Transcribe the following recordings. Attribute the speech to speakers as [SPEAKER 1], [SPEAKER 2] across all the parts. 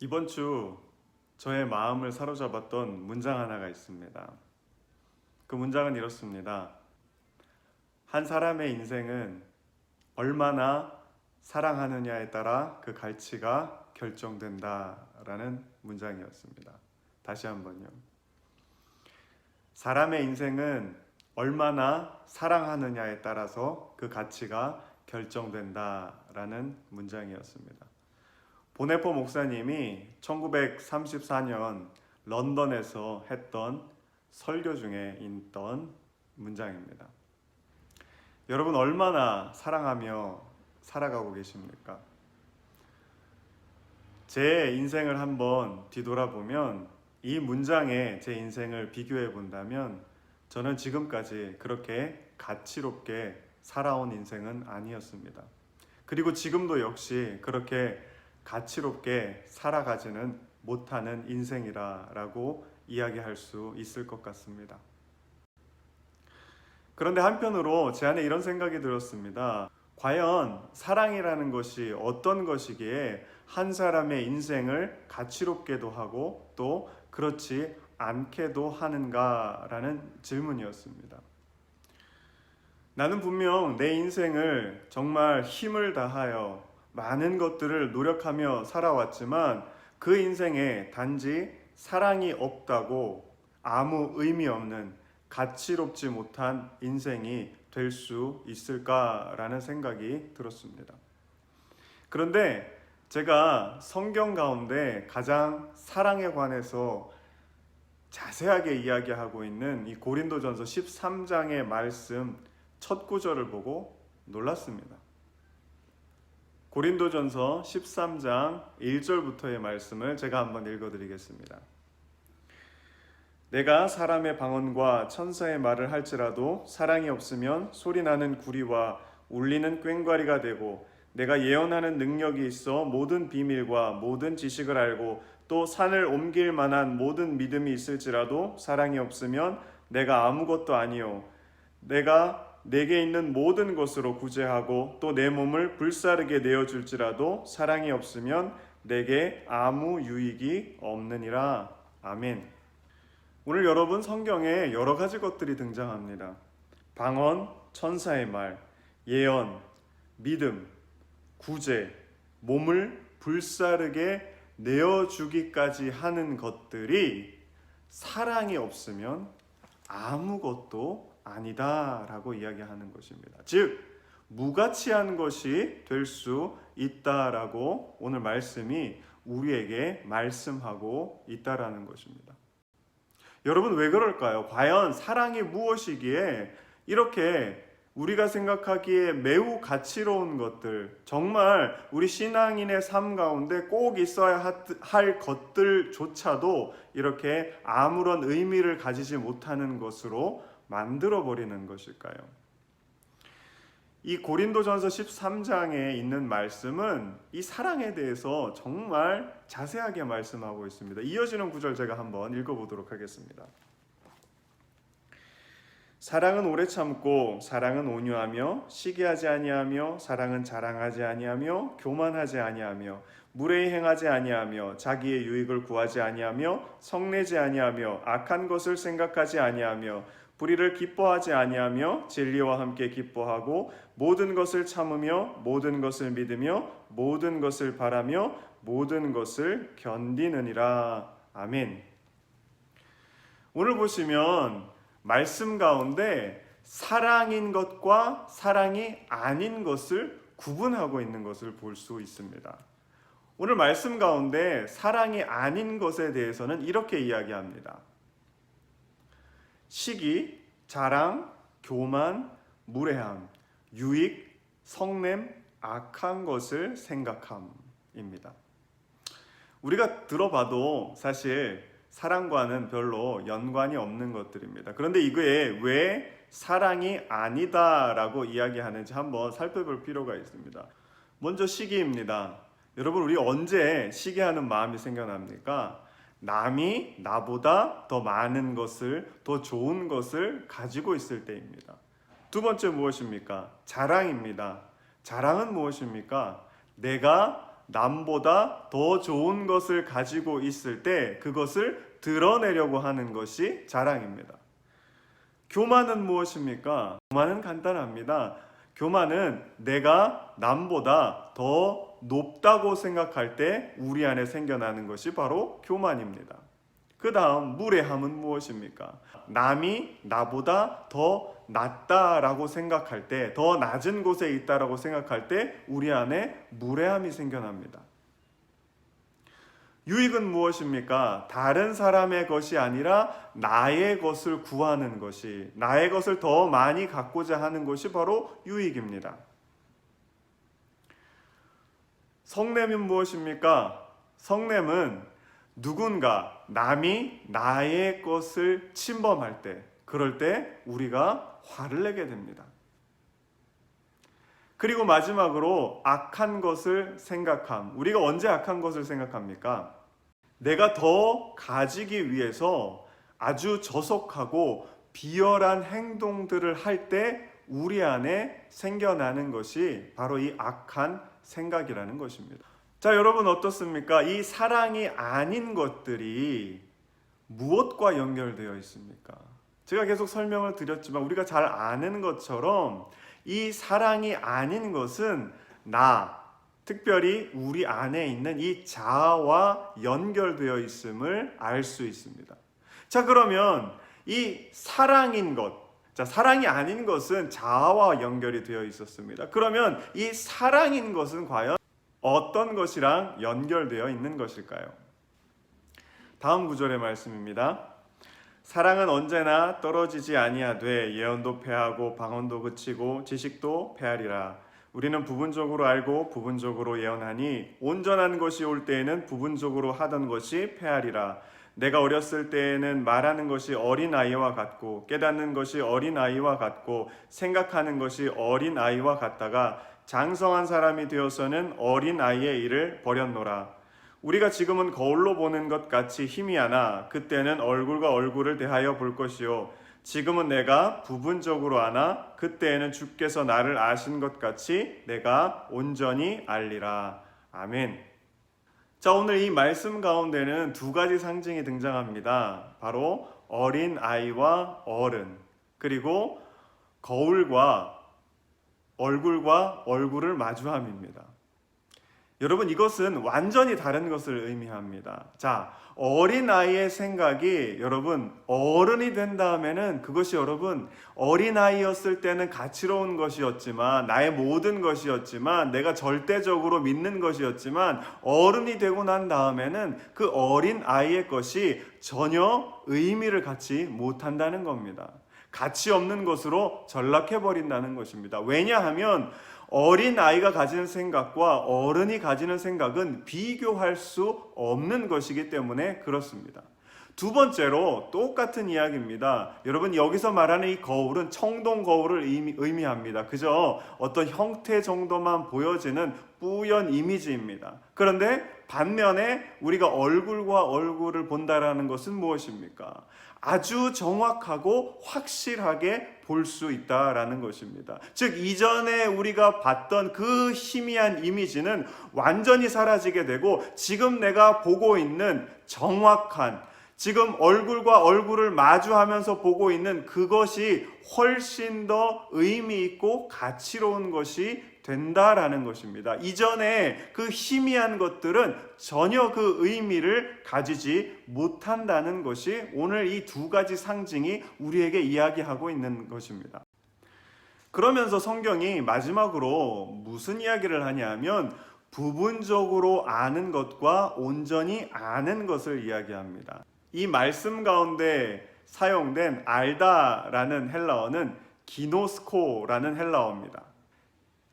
[SPEAKER 1] 이번 주 저의 마음을 사로잡았던 문장 하나가 있습니다. 그 문장은 이렇습니다. 한 사람의 인생은 얼마나 사랑하느냐에 따라 그 가치가 결정된다라는 문장이었습니다. 다시 한번요. 사람의 인생은 얼마나 사랑하느냐에 따라서 그 가치가 결정된다라는 문장이었습니다. 보네포 목사님이 1934년 런던에서 했던 설교 중에 있던 문장입니다. 여러분 얼마나 사랑하며 살아가고 계십니까? 제 인생을 한번 뒤돌아보면 이 문장에 제 인생을 비교해 본다면 저는 지금까지 그렇게 가치롭게 살아온 인생은 아니었습니다. 그리고 지금도 역시 그렇게 가치롭게 살아가지는 못하는 인생이라고 이야기할 수 있을 것 같습니다. 그런데 한편으로 제 안에 이런 생각이 들었습니다. 과연 사랑이라는 것이 어떤 것이기에 한 사람의 인생을 가치롭게도 하고 또 그렇지 않게도 하는가라는 질문이었습니다. 나는 분명 내 인생을 정말 힘을 다하여 많은 것들을 노력하며 살아왔지만 그 인생에 단지 사랑이 없다고 아무 의미 없는 가치롭지 못한 인생이 될 수 있을까라는 생각이 들었습니다. 그런데 제가 성경 가운데 가장 사랑에 관해서 자세하게 이야기하고 있는 이 고린도전서 13장의 말씀 첫 구절을 보고 놀랐습니다. 고린도전서 13장 1절부터의 말씀을 제가 한번 읽어드리겠습니다. 내가 사람의 방언과 천사의 말을 할지라도 사랑이 없으면 소리나는 구리와 울리는 꽹과리가 되고 내가 예언하는 능력이 있어 모든 비밀과 모든 지식을 알고 또 산을 옮길 만한 모든 믿음이 있을지라도 사랑이 없으면 내가 아무것도 아니요 내게 있는 모든 것으로 구제하고 또 내 몸을 불사르게 내어줄지라도 사랑이 없으면 내게 아무 유익이 없느니라. 아멘. 오늘 여러분 성경에 여러 가지 것들이 등장합니다. 방언, 천사의 말, 예언, 믿음, 구제, 몸을 불사르게 내어주기까지 하는 것들이 사랑이 없으면 아무것도 아니다라고 이야기하는 것입니다. 즉 무가치한 것이 될 수 있다라고 오늘 말씀이 우리에게 말씀하고 있다라는 것입니다. 여러분 왜 그럴까요? 과연 사랑이 무엇이기에 이렇게 우리가 생각하기에 매우 가치로운 것들, 정말 우리 신앙인의 삶 가운데 꼭 있어야 할 것들조차도 이렇게 아무런 의미를 가지지 못하는 것으로 만들어버리는 것일까요? 이 고린도전서 13장에 있는 말씀은 이 사랑에 대해서 정말 자세하게 말씀하고 있습니다. 이어지는 구절 제가 한번 읽어보도록 하겠습니다. 사랑은 오래 참고 사랑은 온유하며 시기하지 아니하며 사랑은 자랑하지 아니하며 교만하지 아니하며 무례히 행하지 아니하며 자기의 유익을 구하지 아니하며 성내지 아니하며 악한 것을 생각하지 아니하며 불의를 기뻐하지 아니하며 진리와 함께 기뻐하고 모든 것을 참으며 모든 것을 믿으며 모든 것을 바라며 모든 것을 견디느니라. 아멘. 오늘 보시면 말씀 가운데 사랑인 것과 사랑이 아닌 것을 구분하고 있는 것을 볼 수 있습니다. 오늘 말씀 가운데 사랑이 아닌 것에 대해서는 이렇게 이야기합니다. 시기, 자랑, 교만, 무례함, 유익, 성냄, 악한 것을 생각함입니다. 우리가 들어봐도 사실 사랑과는 별로 연관이 없는 것들입니다. 그런데 이거에 왜 사랑이 아니다라고 이야기하는지 한번 살펴볼 필요가 있습니다. 먼저 시기입니다. 여러분 우리 언제 시기하는 마음이 생겨납니까? 남이 나보다 더 많은 것을, 더 좋은 것을 가지고 있을 때입니다. 두 번째 무엇입니까? 자랑입니다. 자랑은 무엇입니까? 내가 남보다 더 좋은 것을 가지고 있을 때 그것을 드러내려고 하는 것이 자랑입니다. 교만은 무엇입니까? 교만은 간단합니다. 교만은 내가 남보다 더 높다고 생각할 때 우리 안에 생겨나는 것이 바로 교만입니다. 그 다음 무례함은 무엇입니까? 남이 나보다 더 낫다라고 생각할 때, 더 낮은 곳에 있다라고 생각할 때 우리 안에 무례함이 생겨납니다. 유익은 무엇입니까? 다른 사람의 것이 아니라 나의 것을 구하는 것이, 나의 것을 더 많이 갖고자 하는 것이 바로 유익입니다. 성냄은 무엇입니까? 성냄은 누군가, 남이 나의 것을 침범할 때, 그럴 때 우리가 화를 내게 됩니다. 그리고 마지막으로 악한 것을 생각함. 우리가 언제 악한 것을 생각합니까? 내가 더 가지기 위해서 아주 저속하고 비열한 행동들을 할 때 우리 안에 생겨나는 것이 바로 이 악한 생각이라는 것입니다. 자, 여러분 어떻습니까? 이 사랑이 아닌 것들이 무엇과 연결되어 있습니까? 제가 계속 설명을 드렸지만 우리가 잘 아는 것처럼 이 사랑이 아닌 것은 특별히 우리 안에 있는 이 자아와 연결되어 있음을 알 수 있습니다. 자, 그러면 이 사랑인 것, 사랑이 아닌 것은 자아와 연결이 되어 있었습니다. 그러면 이 사랑인 것은 과연 어떤 것이랑 연결되어 있는 것일까요? 다음 구절의 말씀입니다. 사랑은 언제나 떨어지지 아니하되 예언도 패하고 방언도 그치고 지식도 패하리라. 우리는 부분적으로 알고 부분적으로 예언하니 온전한 것이 올 때에는 부분적으로 하던 것이 패하리라. 내가 어렸을 때에는 말하는 것이 어린아이와 같고 깨닫는 것이 어린아이와 같고 생각하는 것이 어린아이와 같다가 장성한 사람이 되어서는 어린아이의 일을 버렸노라. 우리가 지금은 거울로 보는 것 같이 희미하나 그때는 얼굴과 얼굴을 대하여 볼 것이요 지금은 내가 부분적으로 아나 그때에는 주께서 나를 아신 것 같이 내가 온전히 알리라. 아멘. 자, 오늘 이 말씀 가운데는 두 가지 상징이 등장합니다. 바로 어린아이와 어른, 그리고 거울과 얼굴과 얼굴을 마주함입니다. 여러분, 이것은 완전히 다른 것을 의미합니다. 자, 어린아이의 생각이 여러분 어른이 된 다음에는 그것이 여러분 어린아이였을 때는 가치로운 것이었지만 나의 모든 것이었지만 내가 절대적으로 믿는 것이었지만 어른이 되고 난 다음에는 그 어린아이의 것이 전혀 의미를 갖지 못한다는 겁니다. 가치 없는 것으로 전락해버린다는 것입니다. 왜냐하면 어린아이가 가지는 생각과 어른이 가지는 생각은 비교할 수 없는 것이기 때문에 그렇습니다. 두 번째로 똑같은 이야기입니다. 여러분, 여기서 말하는 이 거울은 청동 거울을 의미합니다. 그저 어떤 형태 정도만 보여지는 뿌연 이미지입니다. 그런데 반면에 우리가 얼굴과 얼굴을 본다라는 것은 무엇입니까? 아주 정확하고 확실하게 볼 수 있다라는 것입니다. 즉, 이전에 우리가 봤던 그 희미한 이미지는 완전히 사라지게 되고 지금 내가 보고 있는 정확한, 지금 얼굴과 얼굴을 마주하면서 보고 있는 그것이 훨씬 더 의미 있고 가치로운 것이 된다라는 것입니다. 이전에 그 희미한 것들은 전혀 그 의미를 가지지 못한다는 것이 오늘 이 두 가지 상징이 우리에게 이야기하고 있는 것입니다. 그러면서 성경이 마지막으로 무슨 이야기를 하냐면 부분적으로 아는 것과 온전히 아는 것을 이야기합니다. 이 말씀 가운데 사용된 알다라는 헬라어는 기노스코라는 헬라어입니다.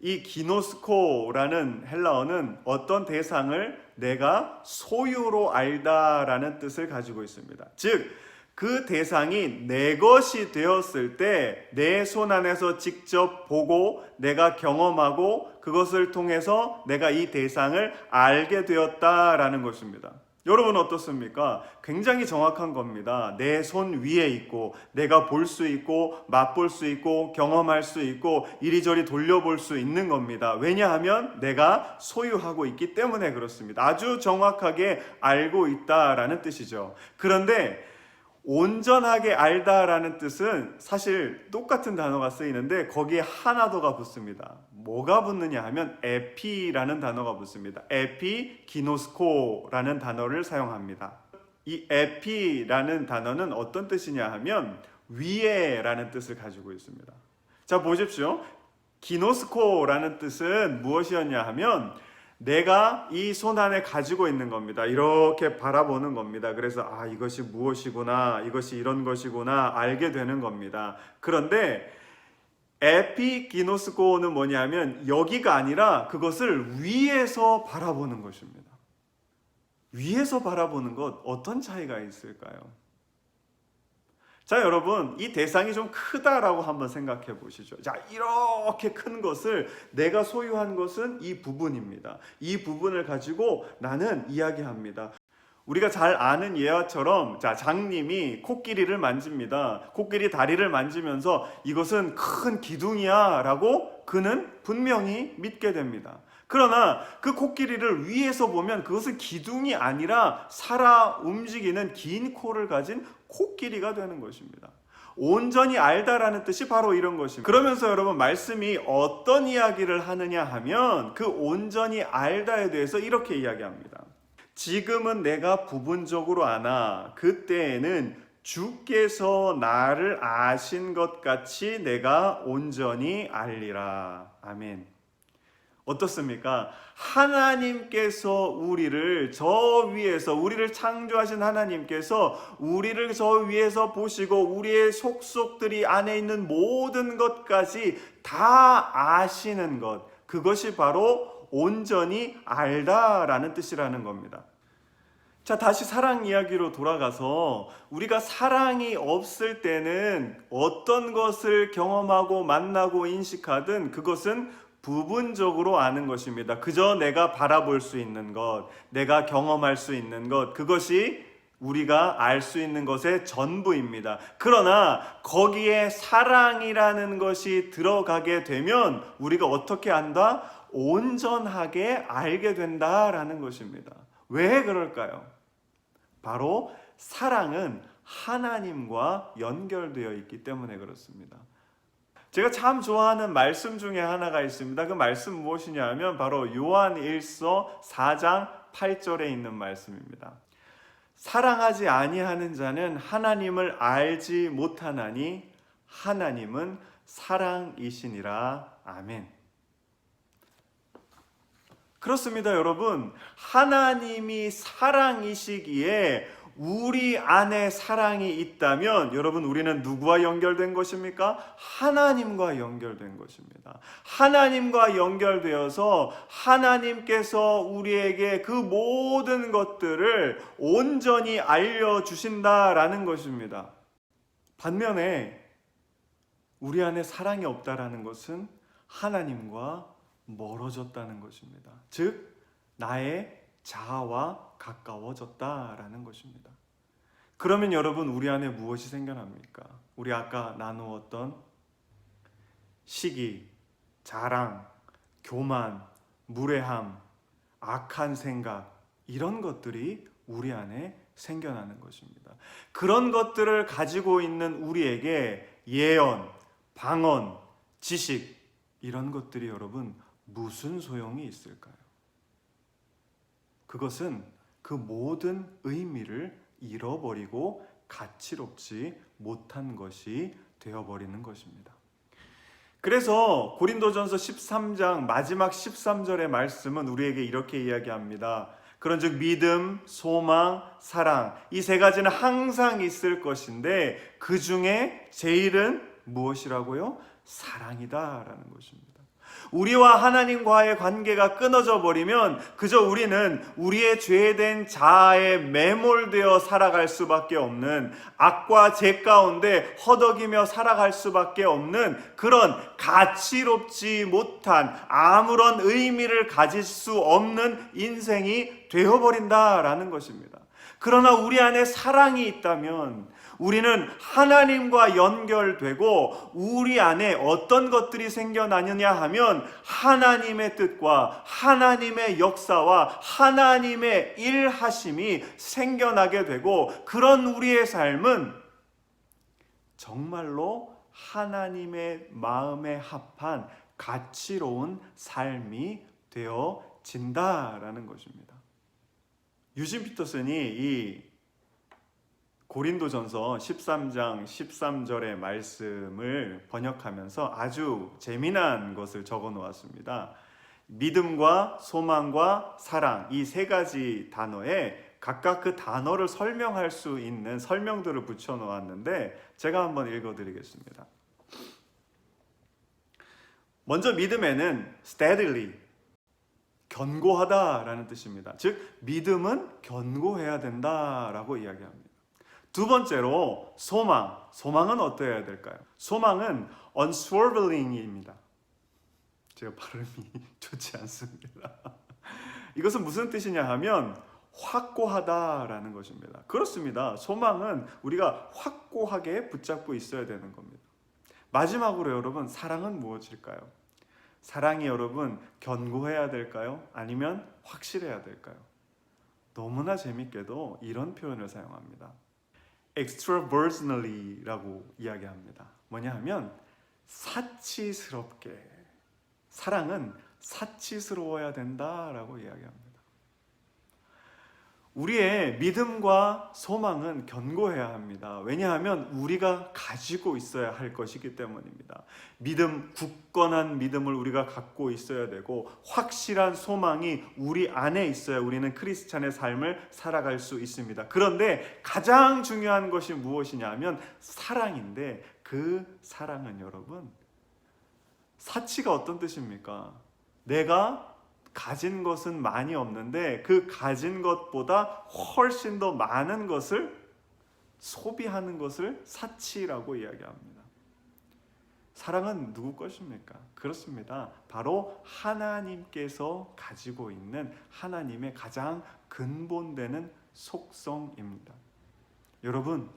[SPEAKER 1] 이 기노스코라는 헬라어는 어떤 대상을 내가 소유로 알다라는 뜻을 가지고 있습니다. 즉, 그 대상이 내 것이 되었을 때 내 손 안에서 직접 보고 내가 경험하고 그것을 통해서 내가 이 대상을 알게 되었다라는 것입니다. 여러분 어떻습니까? 굉장히 정확한 겁니다. 내 손 위에 있고 내가 볼 수 있고 맛볼 수 있고 경험할 수 있고 이리저리 돌려볼 수 있는 겁니다. 왜냐하면 내가 소유하고 있기 때문에 그렇습니다. 아주 정확하게 알고 있다라는 뜻이죠. 그런데 온전하게 알다라는 뜻은 사실 똑같은 단어가 쓰이는데 거기에 하나 더가 붙습니다. 뭐가 붙느냐 하면 에피라는 단어가 붙습니다. 에피 기노스코라는 단어를 사용합니다. 이 에피라는 단어는 어떤 뜻이냐 하면 위에라는 뜻을 가지고 있습니다. 자, 보십시오. 기노스코라는 뜻은 무엇이었냐 하면 내가 이 손 안에 가지고 있는 겁니다. 이렇게 바라보는 겁니다. 그래서 이것이 무엇이구나, 이것이 이런 것이구나 알게 되는 겁니다. 그런데 에피기노스코는 뭐냐면 여기가 아니라 그것을 위에서 바라보는 것입니다. 위에서 바라보는 것 어떤 차이가 있을까요? 자, 여러분, 이 대상이 좀 크다라고 한번 생각해 보시죠. 자, 이렇게 큰 것을 내가 소유한 것은 이 부분입니다. 이 부분을 가지고 나는 이야기합니다. 우리가 잘 아는 예화처럼 자, 장님이 코끼리를 만집니다. 코끼리 다리를 만지면서 이것은 큰 기둥이야 라고 그는 분명히 믿게 됩니다. 그러나 그 코끼리를 위에서 보면 그것은 기둥이 아니라 살아 움직이는 긴 코를 가진 코끼리가 되는 것입니다. 온전히 알다라는 뜻이 바로 이런 것입니다. 그러면서 여러분 말씀이 어떤 이야기를 하느냐 하면 그 온전히 알다에 대해서 이렇게 이야기합니다. 지금은 내가 부분적으로 아나 그때에는 주께서 나를 아신 것 같이 내가 온전히 알리라. 아멘. 어떻습니까? 하나님께서 우리를 저 위에서 우리를 창조하신 하나님께서 우리를 저 위에서 보시고 우리의 속속들이 안에 있는 모든 것까지 다 아시는 것, 그것이 바로 온전히 알다라는 뜻이라는 겁니다. 자, 다시 사랑 이야기로 돌아가서 우리가 사랑이 없을 때는 어떤 것을 경험하고 만나고 인식하든 그것은 부분적으로 아는 것입니다. 그저 내가 바라볼 수 있는 것, 내가 경험할 수 있는 것, 그것이 우리가 알 수 있는 것의 전부입니다. 그러나 거기에 사랑이라는 것이 들어가게 되면 우리가 어떻게 안다? 온전하게 알게 된다라는 것입니다. 왜 그럴까요? 바로 사랑은 하나님과 연결되어 있기 때문에 그렇습니다. 제가 참 좋아하는 말씀 중에 하나가 있습니다. 그 말씀 무엇이냐 하면 바로 요한일서 4장 8절에 있는 말씀입니다. 사랑하지 아니하는 자는 하나님을 알지 못하나니 하나님은 사랑이시니라. 아멘. 그렇습니다, 여러분. 하나님이 사랑이시기에 우리 안에 사랑이 있다면 여러분 우리는 누구와 연결된 것입니까? 하나님과 연결된 것입니다. 하나님과 연결되어서 하나님께서 우리에게 그 모든 것들을 온전히 알려주신다라는 것입니다. 반면에 우리 안에 사랑이 없다라는 것은 하나님과 멀어졌다는 것입니다. 즉 나의 자아와 가까워졌다라는 것입니다. 그러면 여러분 우리 안에 무엇이 생겨납니까? 우리 아까 나누었던 시기, 자랑, 교만, 무례함, 악한 생각 이런 것들이 우리 안에 생겨나는 것입니다. 그런 것들을 가지고 있는 우리에게 예언, 방언, 지식 이런 것들이 여러분 무슨 소용이 있을까요? 그것은 그 모든 의미를 잃어버리고 가치롭지 못한 것이 되어버리는 것입니다. 그래서 고린도전서 13장 마지막 13절의 말씀은 우리에게 이렇게 이야기합니다. 그런즉 믿음, 소망, 사랑 이 세 가지는 항상 있을 것인데 그 중에 제일은 무엇이라고요? 사랑이다라는 것입니다. 우리와 하나님과의 관계가 끊어져 버리면 그저 우리는 우리의 죄된 자아에 매몰되어 살아갈 수밖에 없는, 악과 죄 가운데 허덕이며 살아갈 수밖에 없는 그런 가치롭지 못한, 아무런 의미를 가질 수 없는 인생이 되어버린다라는 것입니다. 그러나 우리 안에 사랑이 있다면 우리는 하나님과 연결되고 우리 안에 어떤 것들이 생겨나느냐 하면 하나님의 뜻과 하나님의 역사와 하나님의 일하심이 생겨나게 되고, 그런 우리의 삶은 정말로 하나님의 마음에 합한 가치로운 삶이 되어진다라는 것입니다. 유진 피터슨이 이 고린도전서 13장 13절의 말씀을 번역하면서 아주 재미난 것을 적어 놓았습니다. 믿음과 소망과 사랑, 이 세 가지 단어에 각각 그 단어를 설명할 수 있는 설명들을 붙여 놓았는데 제가 한번 읽어 드리겠습니다. 먼저 믿음에는 steadily, 견고하다라는 뜻입니다. 즉 믿음은 견고해야 된다라고 이야기합니다. 두 번째로 소망은 어떠해야 될까요? 소망은 unswerving입니다. 제가 발음이 좋지 않습니다. 이것은 무슨 뜻이냐 하면 확고하다라는 것입니다. 그렇습니다. 소망은 우리가 확고하게 붙잡고 있어야 되는 겁니다. 마지막으로 여러분, 사랑은 무엇일까요? 사랑이 여러분 견고해야 될까요? 아니면 확실해야 될까요? 너무나 재밌게도 이런 표현을 사용합니다. extraversionally라고 이야기합니다. 뭐냐 하면 사치스럽게, 사랑은 사치스러워야 된다라고 이야기합니다. 우리의 믿음과 소망은 견고해야 합니다. 왜냐하면 우리가 가지고 있어야 할 것이기 때문입니다. 굳건한 믿음을 우리가 갖고 있어야 되고, 확실한 소망이 우리 안에 있어야 우리는 크리스찬의 삶을 살아갈 수 있습니다. 그런데 가장 중요한 것이 무엇이냐 하면 사랑인데, 그 사랑은 여러분, 사치가 어떤 뜻입니까? 내가 가진 것은 많이 없는데 그 가진 것보다 훨씬 더 많은 것을 소비하는 것을 사치라고 이야기합니다. 사랑은 누구 것입니까? 그렇습니다. 바로 하나님께서 가지고 있는 하나님의 가장 근본되는 속성입니다. 여러분,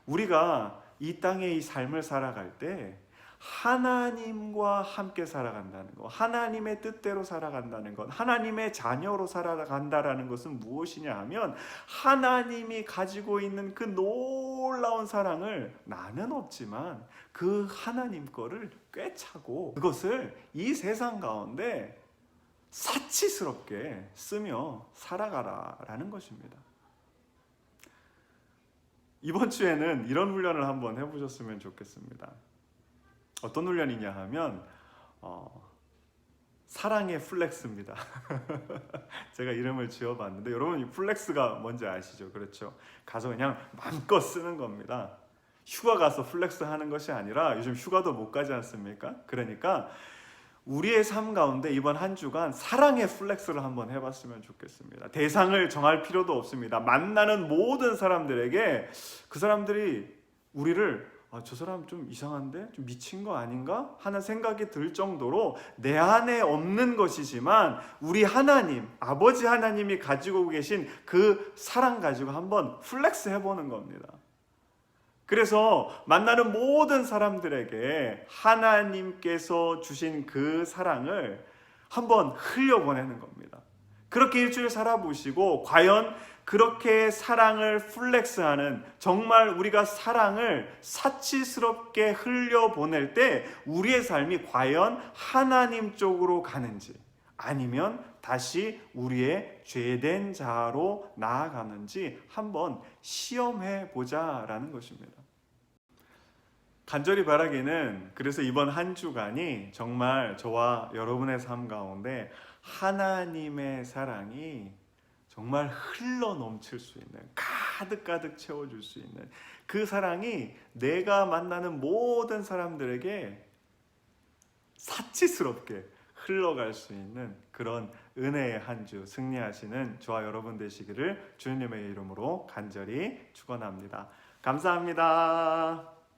[SPEAKER 1] 우리가 이 땅의 이 삶을 살아갈 때 하나님과 함께 살아간다는 것, 하나님의 뜻대로 살아간다는 것, 하나님의 자녀로 살아간다라는 것은 무엇이냐 하면 하나님이 가지고 있는 그 놀라운 사랑을 나는 없지만 그 하나님 거를 꿰차고 그것을 이 세상 가운데 사치스럽게 쓰며 살아가라라는 것입니다. 이번 주에는 이런 훈련을 한번 해보셨으면 좋겠습니다. 어떤 훈련이냐 하면 사랑의 플렉스입니다. 제가 이름을 지어봤는데 여러분, 이 플렉스가 뭔지 아시죠? 그렇죠? 가서 그냥 마음껏 쓰는 겁니다. 휴가 가서 플렉스 하는 것이 아니라, 요즘 휴가도 못 가지 않습니까? 그러니까 우리의 삶 가운데 이번 한 주간 사랑의 플렉스를 한번 해봤으면 좋겠습니다. 대상을 정할 필요도 없습니다. 만나는 모든 사람들에게 그 사람들이 우리를 저 사람 좀 이상한데? 좀 미친 거 아닌가? 하는 생각이 들 정도로 내 안에 없는 것이지만 우리 하나님, 아버지 하나님이 가지고 계신 그 사랑 가지고 한번 플렉스 해보는 겁니다. 그래서 만나는 모든 사람들에게 하나님께서 주신 그 사랑을 한번 흘려보내는 겁니다. 그렇게 일주일 살아보시고 과연 그렇게 사랑을 플렉스하는, 정말 우리가 사랑을 사치스럽게 흘려보낼 때 우리의 삶이 과연 하나님 쪽으로 가는지 아니면 다시 우리의 죄된 자아로 나아가는지 한번 시험해 보자라는 것입니다. 간절히 바라기는, 그래서 이번 한 주간이 정말 저와 여러분의 삶 가운데 하나님의 사랑이 정말 흘러 넘칠 수 있는, 가득가득 채워줄 수 있는 그 사랑이 내가 만나는 모든 사람들에게 사치스럽게, 흘러갈 수 있는 그런 은혜의 한 주 승리하시는 저와 여러분 되시기를 주님의 이름으로 간절히 축원합니다. 감사합니다.